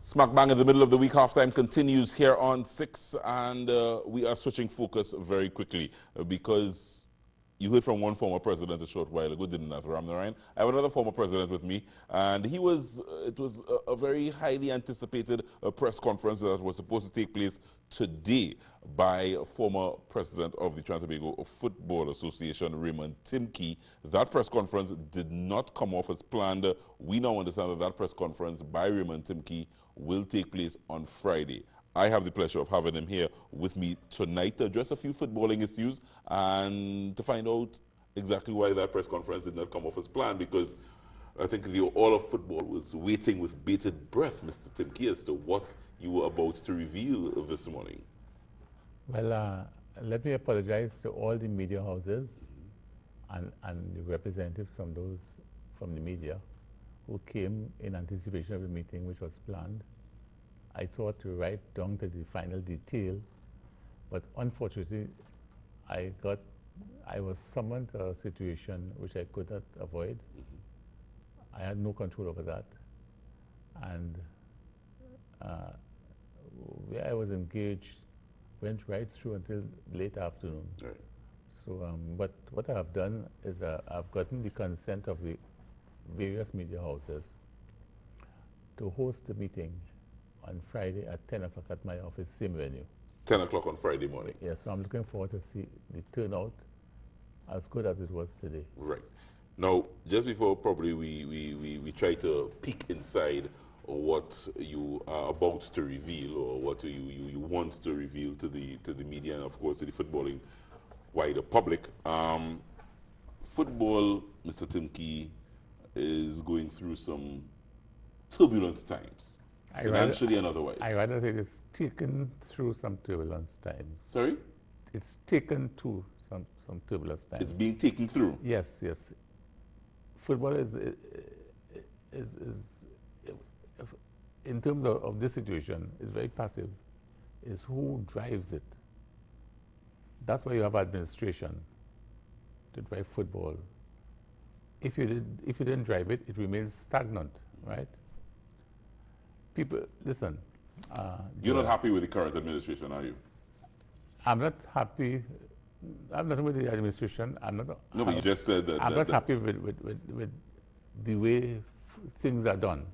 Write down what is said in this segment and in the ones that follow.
Smack bang in the middle of the week, halftime continues here on 6, and we are switching focus very quickly because you heard from one former president a short while ago, didn't you, Ram Narayan? I have another former president with me, and it was a very highly anticipated press conference that was supposed to take place today by former president of the Trinidad and Tobago Football Association, Raymond Timke. That press conference did not come off as planned. We now understand that press conference by Raymond Timke will take place on Friday. I have the pleasure of having him here with me tonight to address a few footballing issues and to find out exactly why that press conference did not come off as planned, because I think all of football was waiting with bated breath, Mr. Timke, as to what you were about to reveal this morning. Well, let me apologize to all the media houses and the representatives from the media who came in anticipation of the meeting which was planned. I thought to write down to the final detail, but unfortunately I was summoned to a situation which I could not avoid. I had no control over that, and where I was engaged went right through until late afternoon. Right. So, but what I have done is I've gotten the consent of the various media houses to host the meeting on Friday at 10 o'clock at my office, same venue. 10 o'clock on Friday morning. Yes, so I'm looking forward to see the turnout as good as it was today. Right. Now, just before probably we try to peek inside what you are about to reveal, or what you want to reveal to the media and of course to the footballing wider public, football, Mr. Timke, is going through some turbulent times, financially and otherwise. I rather say it's taken through some turbulence times. Sorry? It's taken to some turbulence times. It's being taken through? Yes, yes. Football is in terms of this situation, is very passive. It's who drives it. That's why you have administration to drive football. If you didn't drive it, it remains stagnant, right? People, listen. You're not happy with the current administration, are you? I'm not happy. I'm not with the administration. I'm not. No, but you just said that. I'm not happy with the way things are done,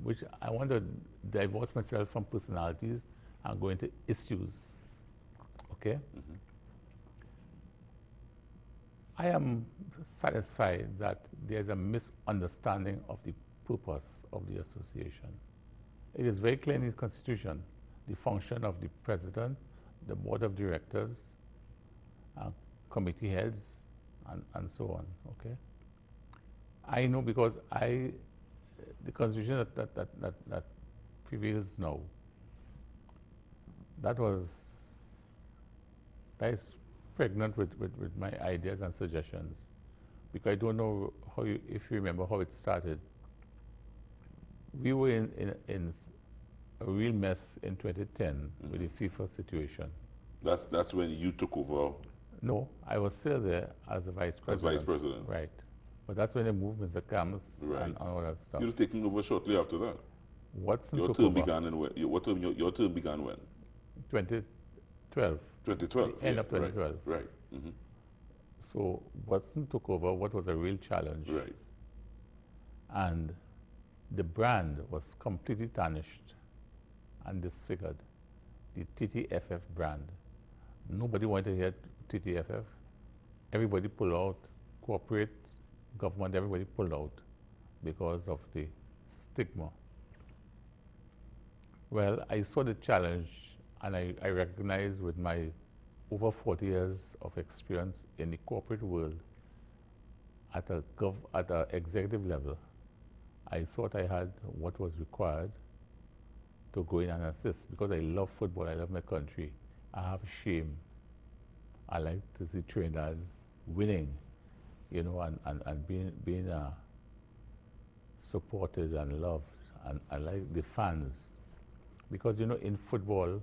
which I want to divorce myself from personalities and go into issues. Okay? Mm-hmm. I am satisfied that there's a misunderstanding of the purpose of the association. It is very clear in the Constitution, the function of the president, the board of directors, committee heads, and so on, okay? I know because the Constitution that prevails now, that is pregnant with my ideas and suggestions, because I don't know if you remember how it started. We were in a real mess in 2010 with the FIFA situation. That's when you took over? No, I was still there as a vice president. As vice president? Right. But that's when the movements, the camps, right, and all that stuff. You were taking over shortly after that? Watson took over. Your term began when? 2012. 2012? End of 2012. Right. Mm-hmm. So Watson took over what was a real challenge. Right. And the brand was completely tarnished and disfigured. The ttfa brand. Nobody wanted to hear ttfa. Everybody pulled out. Corporate, government, everybody pulled out because of the stigma. Well, I saw the challenge, and I recognized with my over 40 years of experience in the corporate world at an executive level, I thought I had what was required to go in and assist, because I love football, I love my country. I have shame. I like to see Trinidad winning, you know, and being supported and loved, and I like the fans. Because, you know, in football,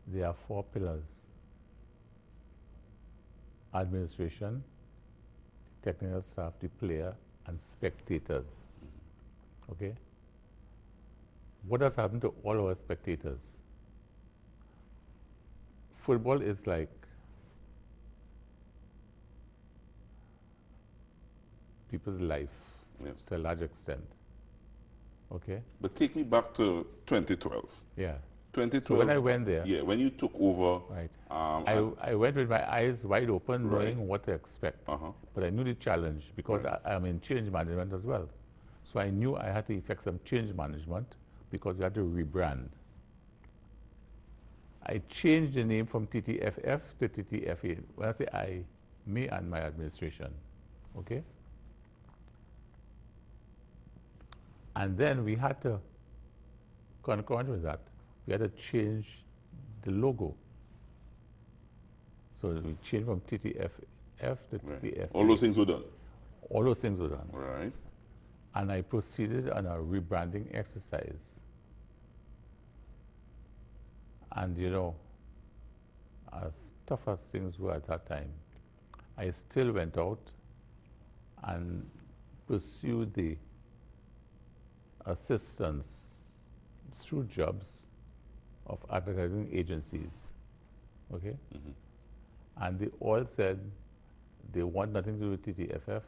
there are 4 pillars: administration, technical staff, the player, and spectators. Okay? what has happened to all our spectators? Football is like people's life, Yes. to a large extent. Okay? But take me back to 2012. Yeah. 2012. So when I went there, Yeah, when you took over. right, and- I went with my eyes wide open, Right. knowing what to expect. Uh-huh. But I knew the challenge because Right. I'm in change management as well. So I knew I had to effect some change management because we had to rebrand. I changed the name from TTFF to TTFA. When I say I, me and my administration, okay? And then we had to, concurrent with that, we had to change the logo. So we changed from TTFF to Right. TTFA. All those things were done. All those things were done. Right. And I proceeded on a rebranding exercise. And you know, as tough as things were at that time, I still went out and pursued the assistance through jobs of advertising agencies. Okay? And they all said they want nothing to do with TTFF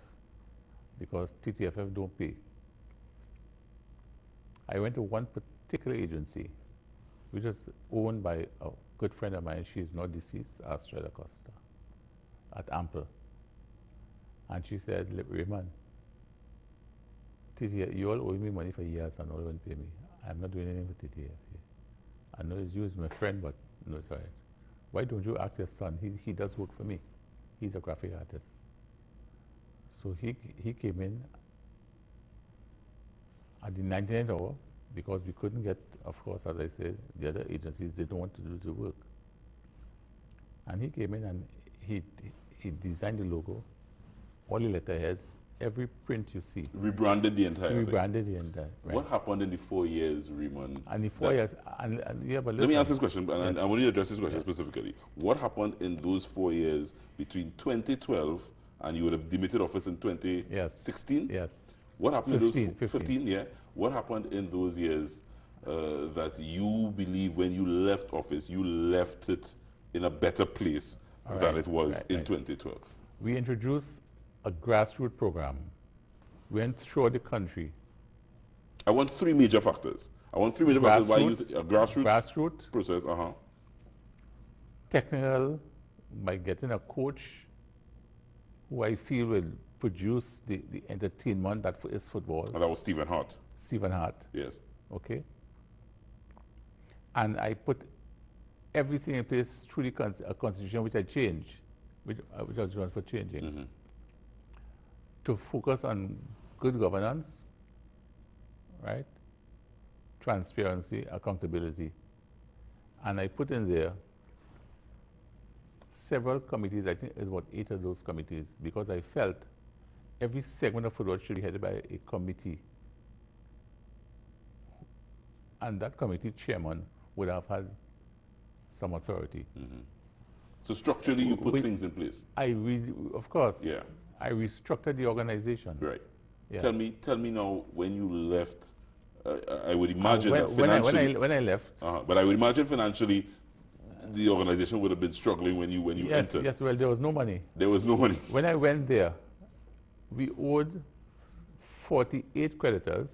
because TTFF don't pay. I went to one particular agency, which is owned by a good friend of mine. She is now deceased, Astrella Costa, at Ample. And she said, Raymond, TTF, you all owe me money for years and all won't pay me. I'm not doing anything with TTFA. I know it's you as my friend, but no, it's all right. Why don't you ask your son? He does work for me. He's a graphic artist. So he came in at the 99th hour because we couldn't get, of course, as I said, the other agencies, they don't want to do the work. And he came in and he designed the logo, all the letterheads, every print you see. Rebranded the entire thing. Rebranded the entire. Right. What happened in the 4 years, Raymond? And the 4 years, and yeah, but Let me listen. ask this question, and I want you to address this question specifically. What happened in those 4 years between 2012 and you would have demitted office in 2016? Yes. What happened 15, in those 15, yeah? What happened in those years that you believe when you left office, you left it in a better place than it was in 2012? We introduced a grassroots program. Went through the country. I want three major factors. I want three major factors why you a grassroots process. Technical, by getting a coach who I feel will produce the entertainment that is football. And that was Stephen Hart. Stephen Hart. Yes. Okay. And I put everything in place through a constitution which I changed, which I was run for changing, to focus on good governance, right? Transparency, accountability. And I put in there several committees, I think it's about 8 of those committees, because I felt every segment of football should be headed by a committee. And that committee chairman would have had some authority. So structurally, you put things in place. Of course. Yeah. I restructured the organization. Right. Yeah. Tell me now, when you left, I would imagine that financially. When I left. But I would imagine financially, the organization would have been struggling when you entered. Yes, well, there was no money. There was no money. When I went there, we owed 48 creditors,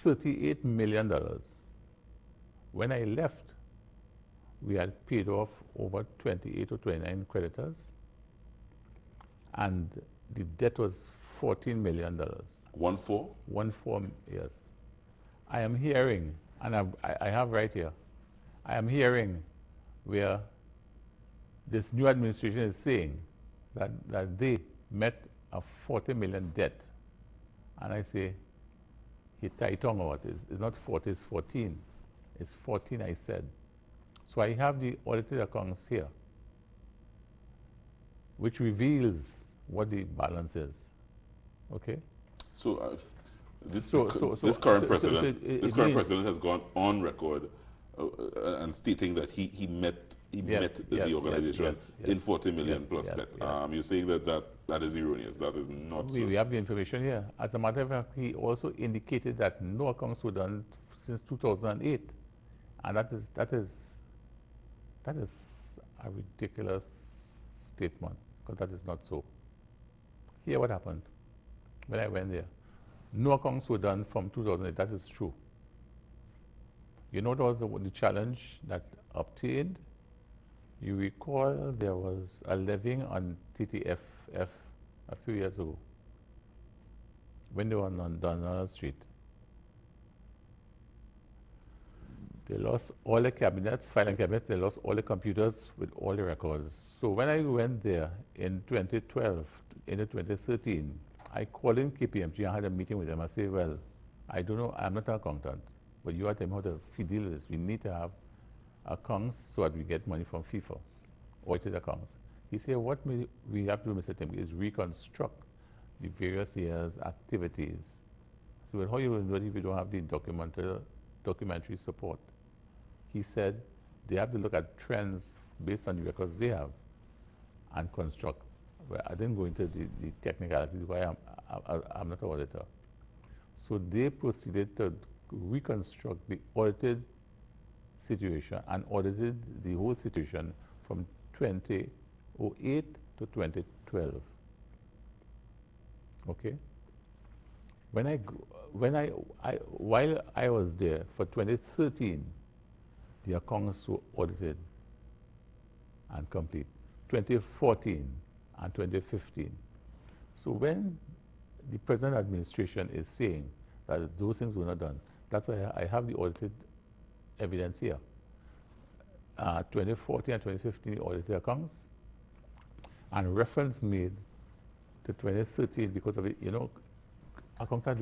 $38 million. When I left, we had paid off over 28 or 29 creditors, and the debt was $14 million. 1-4? 1-4, yes. I am hearing, and I have right here, I am hearing where this new administration is saying that they met a 40 million debt. And I say, he tightoned what? It's not 40, it's 14. It's 14, I said. So I have the audited accounts here, which reveals what the balance is. Okay? So this current president has gone on record and stating that he met the organization in 40 million plus debt. You're saying that That is erroneous. That is not We so. have the information here. As a matter of fact, he also indicated that no accounts were done since 2008. And that is a ridiculous statement, because that is not so. Here what happened when I went there. No accounts were done from 2008, that is true. You know what was the challenge that obtained? You recall there was a levying on ttfa a few years ago when they were on Donald Street. They lost all the cabinets, filing cabinets, they lost all the computers with all the records. So when I went there in 2012, into 2013, I called in KPMG, I had a meeting with them. I said, well, I don't know, I'm not an accountant, but you are telling me how to deal with this. We need to have accounts so that we get money from FIFA, audited accounts. He said, what we have to do, Mr. Tim, is reconstruct the various years' activities. So, well, how you will know it if you don't have the documentary support? He said they have to look at trends based on the records they have and construct. Well, I didn't go into the technicalities why I'm not an auditor. So they proceeded to reconstruct the audited situation and audited the whole situation from 2008 to 2012. Okay? While I was there for 2013, the accounts were audited and complete. 2014 and 2015. So when the present administration is saying that those things were not done, that's why I have the audited evidence here. 2014 and 2015 audited accounts, and reference made to 2013 because of it, you know, accounts are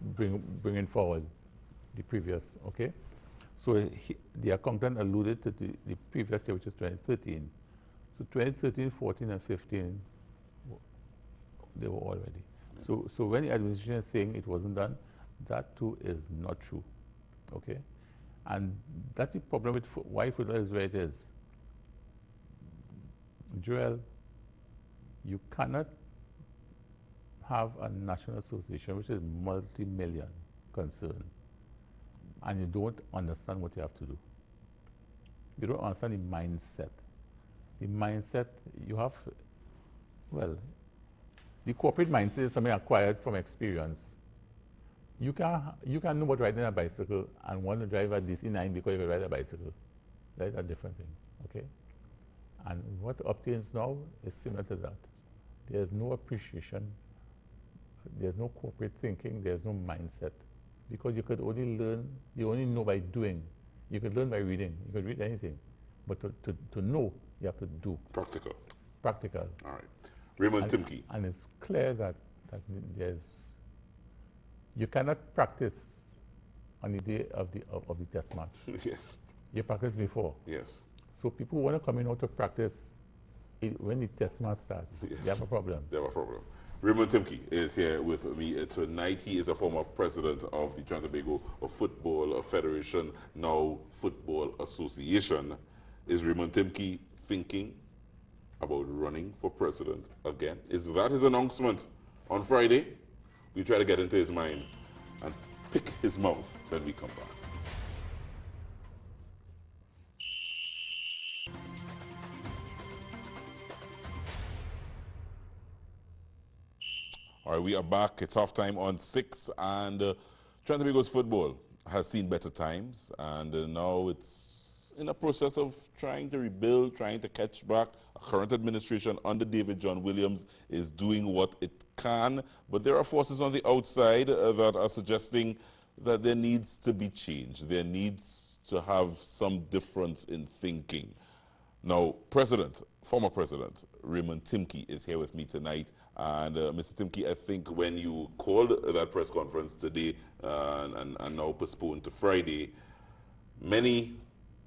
bringing forward the previous, okay? So the accountant alluded to the previous year, which is 2013. So 2013, 14, and 15, they were all ready. So when the administration is saying it wasn't done, that too is not true, okay? And that's the problem with why football is where it is. Joel, you cannot have a national association which is multi-million concern and you don't understand what you have to do. You don't understand the mindset. The mindset you have, well, the corporate mindset is something acquired from experience. You can know about riding a bicycle and want to drive a DC-9 because you can ride a bicycle. That's a different thing, okay? And what obtains now is similar to that. There's no appreciation, there's no corporate thinking, there's no mindset. Because you could only learn, you only know by doing. You could learn by reading, you could read anything. But to know, you have to do. Practical. Practical. All right. Raymond Timke. And it's clear that you cannot practice on the day of the test match. Yes. You practice before. Yes. So people want to come in out to practice when the test match starts. Yes. They have a problem. They have a problem. Raymond Timke is here with me tonight. He is a former president of the Trinidad and Tobago Football Federation, now Football Association. Is Raymond Timke thinking about running for president again? Is that his announcement on Friday? We try to get into his mind and pick his mouth when we come back. All right, we are back. It's half time on 6, and Trinidad and Tobago's football has seen better times, and now it's in a process of trying to rebuild, trying to catch back. A current administration under David John Williams is doing what it can, but there are forces on the outside that are suggesting that there needs to be change. There needs to have some difference in thinking. Now, former President Raymond Timke is here with me tonight. And Mr. Timke, I think when you called that press conference today and now postponed to Friday, many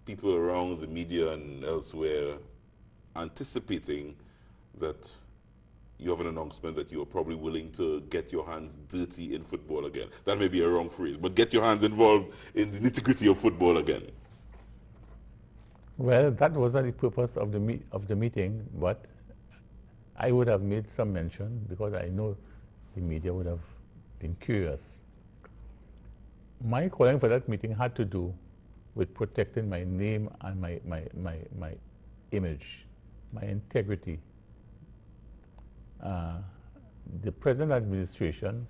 people around the media and elsewhere anticipating that you have an announcement that you are probably willing to get your hands dirty in football again. That may be a wrong phrase, but get your hands involved in the nitty-gritty of football again. Well, that wasn't the purpose of the meeting, but I would have made some mention because I know the media would have been curious. My calling for that meeting had to do with protecting my name and my image, my integrity. The present administration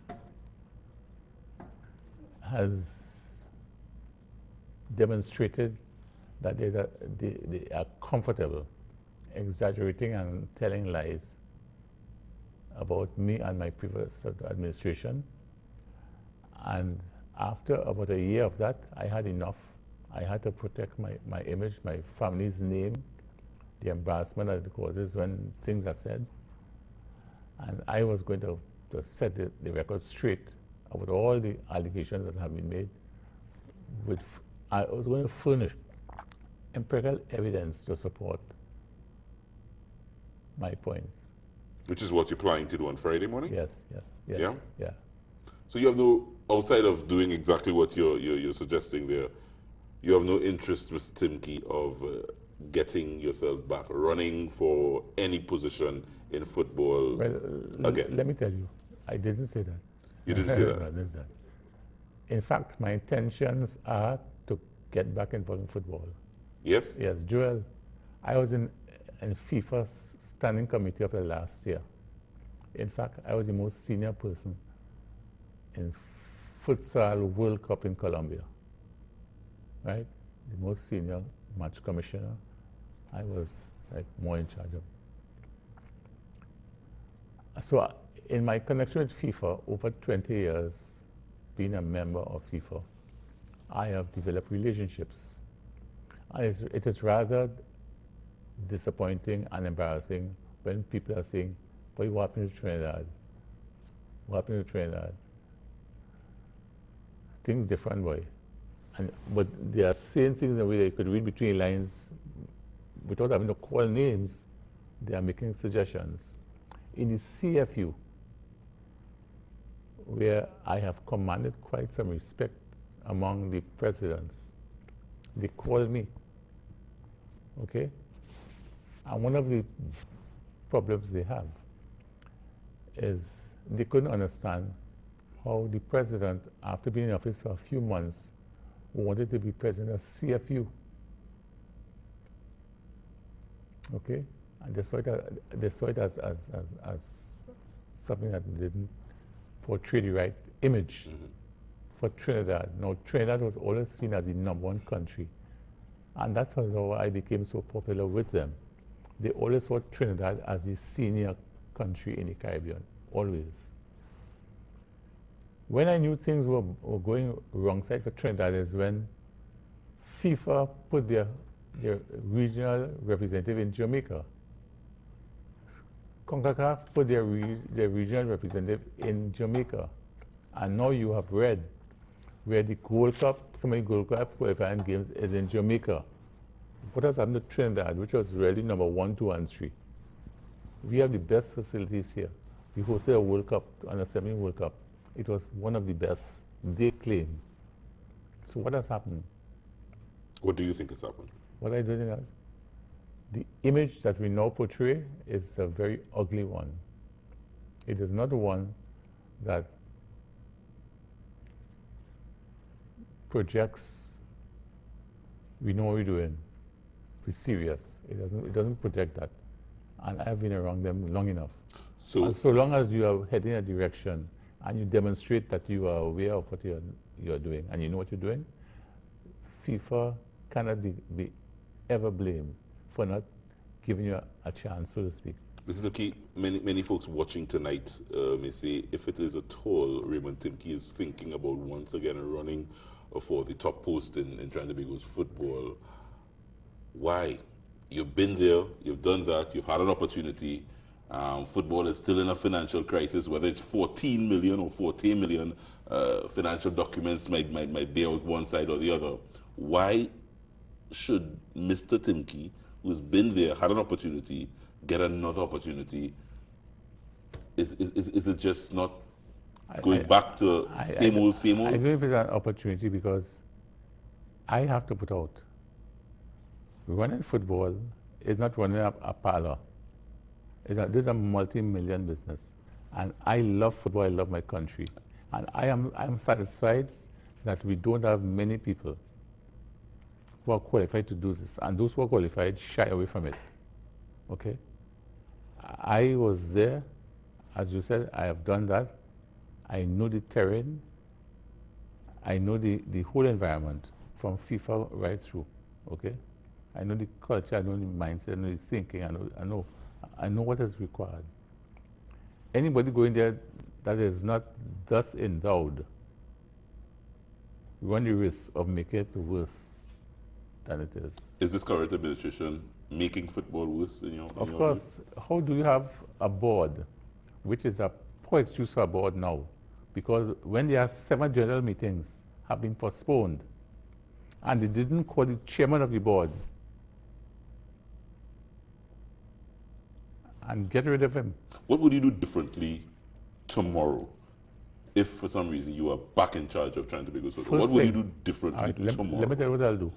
has demonstrated that they are comfortable exaggerating and telling lies about me and my previous administration. And after about a year of that, I had enough. I had to protect my image, my family's name, the embarrassment that it causes when things are said. And I was going to set the record straight about all the allegations that have been made. I was going to furnish empirical evidence to support my points. Which is what you're planning to do on Friday morning? Yes. Yeah? Yeah. So you have no, outside of doing exactly what you're suggesting there, you have no interest, Mr. Timke, of getting yourself back running for any position in football again? Let me tell you, I didn't say that. You didn't say that? No, I didn't say that. In fact, my intentions are to get back involved in football. Yes? Yes, Joel, I was in FIFA's standing committee up there last year. In fact, I was the most senior person in futsal World Cup in Colombia, right? The most senior match commissioner. I was like more in charge of. So in my connection with FIFA, over 20 years being a member of FIFA, I have developed relationships. And it is rather disappointing and embarrassing when people are saying, boy, what happened to Trinidad? What happened to Trinidad? Things different, boy. But they are saying things in a way that you could read between lines without having to call names. They are making suggestions. In the CFU, where I have commanded quite some respect among the presidents, they call me, okay? And one of the problems they have is they couldn't understand how the president, after being in office for a few months, wanted to be president of CFU. Okay? And they saw it as something that didn't portray the right image for Trinidad. Now, Trinidad was always seen as the #1 country. And that's how I became so popular with them. They always saw Trinidad as the senior country in the Caribbean, always. When I knew things were going wrong side for Trinidad is when FIFA put their regional representative in Jamaica. CONCACAF put their regional representative in Jamaica. And now you have read where the Gold Cup, some of the Gold Cup qualifying games is in Jamaica. What has happened to Trinidad, which was really #1, 2, and 3? We have the best facilities here. We hosted a World Cup, under 17 World Cup. It was one of the best, they claim. So what has happened? What do you think has happened? What I do think, the image that we now portray is a very ugly one. It is not one that projects, we know what we're doing, we're serious. It doesn't project that. And I've been around them long enough. So long as you are heading a direction and you demonstrate that you are aware of what you're doing and you know what you're doing, FIFA cannot be ever blamed for not giving you a chance, so to speak. Mr. Timke, many folks watching tonight may say, if it is at all Raymond Timke is thinking about once again running for the top post in Trinidad and Tobago's football, why? You've been there, you've done that, you've had an opportunity. Football is still in a financial crisis, whether it's 14 million or 14 million financial documents might bear out one side or the other. Why should Mr. Timke, who's been there, had an opportunity, get another opportunity? Is it just not going back to same old? I don't know if it's an opportunity because I have to put out. Running football is not running a parlor. This is a multi-million business. And I love football, I love my country. And I'm satisfied that we don't have many people who are qualified to do this. And those who are qualified shy away from it. Okay? I was there, as you said, I have done that. I know the terrain. I know the whole environment from FIFA right through. Okay? I know the culture, I know the mindset, I know the thinking, I know what is required. Anybody going there that is not thus endowed, we run the risk of making it worse than it is. Is this current administration making football worse in your Of course, how do you have a board, which is a poor excuse for a board now, because when there are 7 general meetings have been postponed, and they didn't call the chairman of the board and get rid of him. What would you do differently tomorrow if for some reason you are back in charge of trying to make this football? What would you do differently tomorrow? Let me tell you what I'll do.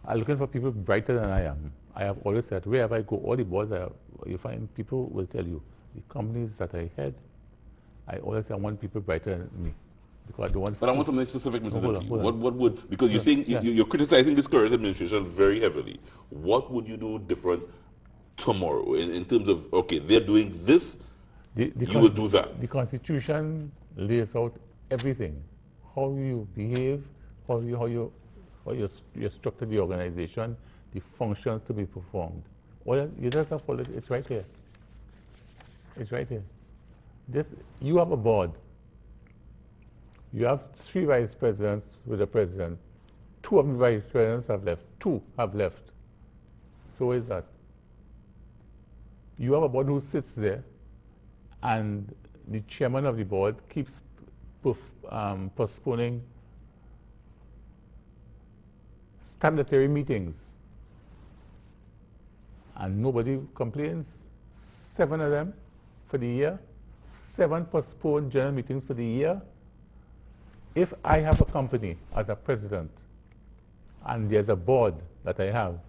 I'm looking for people brighter than I am. I have always said, wherever I go, all the boards you find, people will tell you, the companies that I head, I always say I want people brighter than me. Because I don't want. But I want something specific, Mr. Hold on. What would, because you're saying, you're criticizing this current administration very heavily. What would you do different tomorrow in terms of, okay, they're doing this, you will do that? The Constitution lays out everything. How you behave, how you structure the organization, the functions to be performed. Well, you just have to follow it. It's right here. It's right here. You have a board. You have 3 vice presidents with a president. 2 of the vice presidents have left. 2 have left. So is that. You have a board who sits there, and the chairman of the board keeps postponing statutory meetings. And nobody complains. 7 of them for the year. 7 postponed general meetings for the year. If I have a company as a president, and there's a board that I have,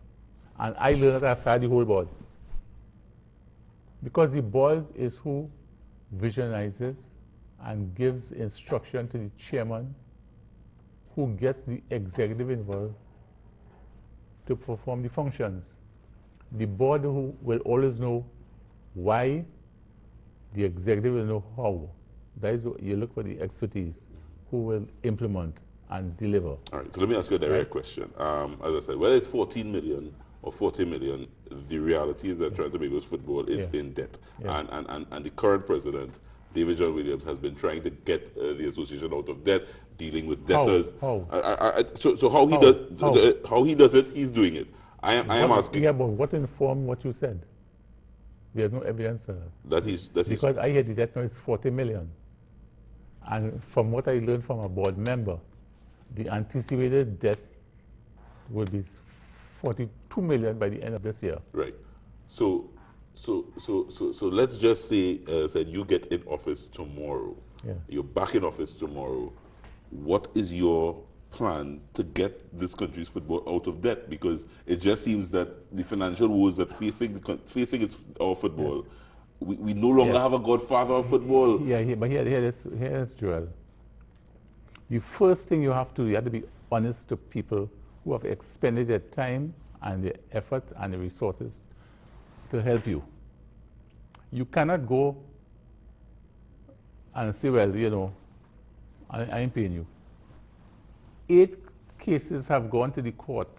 and I learn that I fire the whole board, because the board is who visionizes and gives instruction to the chairman, who gets the executive involved to perform the functions. The board who will always know why, the executive will know how. That is what you look for, the expertise, who will implement and deliver. All right, so let me ask you a direct question. As I said, whether it's 14 million or 40 million, the reality is that trying to make this football is in debt. Yeah. And the current president, David John Williams, has been trying to get the association out of debt, dealing with debtors. So how he does it, he's doing it. I am asking. Yeah, but what informed what you said? There's no evidence because I hear the debt now is 40 million. And from what I learned from a board member, the anticipated debt will be 42 million by the end of this year. Right. So let's just say, said you get in office tomorrow. Yeah. You're back in office tomorrow. What is your plan to get this country's football out of debt? Because it just seems that the financial woes that facing our football, we no longer have a godfather of football. But here's Joel. The first thing you have to be honest to people who have expended their time and their effort and the resources to help you. You cannot go and say, well, I ain't paying you. 8 cases have gone to the court.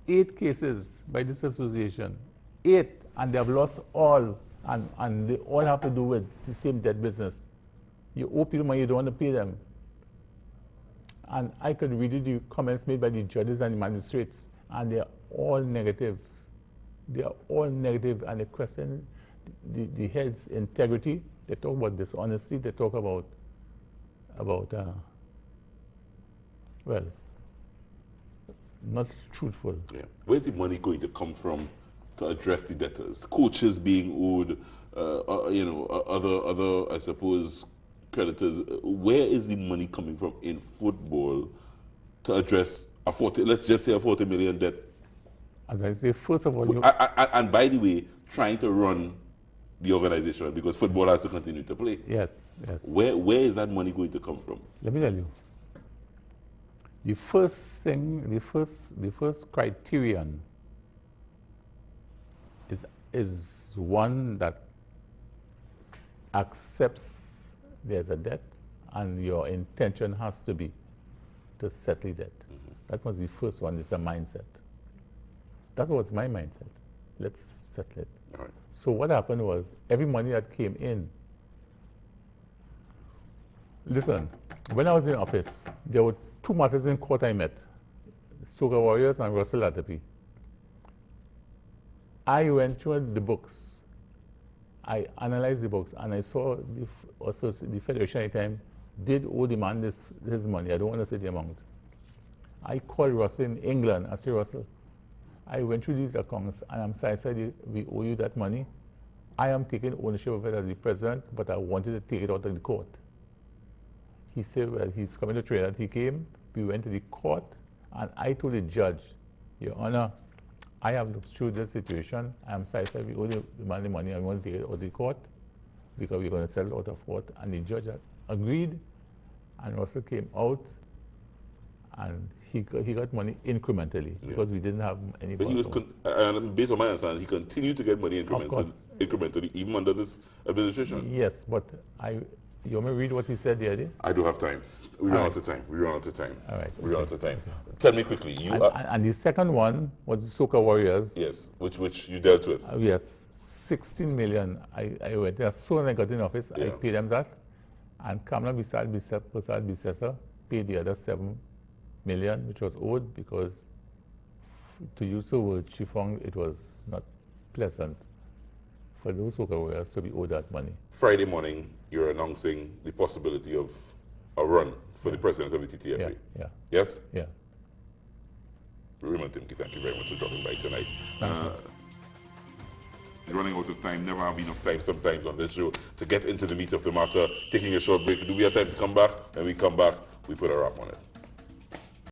8 cases by this association. 8, and they have lost all, and they all have to do with the same debt business. You owe people money, you don't want to pay them. And I could read you the comments made by the judges and the magistrates, and they are all negative. They are all negative, and they question the head's integrity. They talk about dishonesty. They talk about not truthful. Yeah. Where's the money going to come from to address the debtors? Coaches being owed, other, I suppose, creditors. Where is the money coming from in football to address let's just say a 40 million debt? As I say, first of all, and by the way, trying to run the organization because football has to continue to play. Yes, yes. Where is that money going to come from? Let me tell you. The first thing, the first criterion is one that accepts there's a debt and your intention has to be to settle debt. That was the first one, it's a mindset. That was my mindset. Let's settle it. All right. So what happened was, every money that came in, listen, when I was in office, there were two matters in court I met, Soca Warriors and Russell Latapi. I went through the books, I analyzed the books, and I saw also the Federation at the time did owe the man this money. I don't want to say the amount. I called Russell in England. I said, Russell, I went through these accounts and I'm satisfied we owe you that money. I am taking ownership of it as the president, but I wanted to take it out of the court. He said, well, he's coming to Trinidad. He came, we went to the court, and I told the judge, Your Honor, I have looked through this situation. I'm satisfied we owe the man the money. I want to take it out of the court because we're going to settle out of court. And the judge agreed, and Russell came out, and he got money incrementally because we didn't have any. But he was, based on my understanding, he continued to get money incrementally even under this administration. Yes, but you want me to read what he said the other day? I do have time. We run out of time. All right. We run out of time. Tell me quickly. And the second one was the Soca Warriors. Yes, which you dealt with. Yes, 16 million. I went there. As soon as I got in office, I paid them that. And Kamala Bissell paid the other 7 million, which was owed because, to use the word, she found it was not pleasant for those Soca Warriors to be owed that money. Friday morning, you're announcing the possibility of a run for the president of the TTFA. Yeah. Yes? Yeah. Raymond Timke, thank you very much for dropping by tonight. Running out of time, never have enough time sometimes on this show to get into the meat of the matter. Taking a short break. Do we have time to come back? When we come back, we put a wrap on it.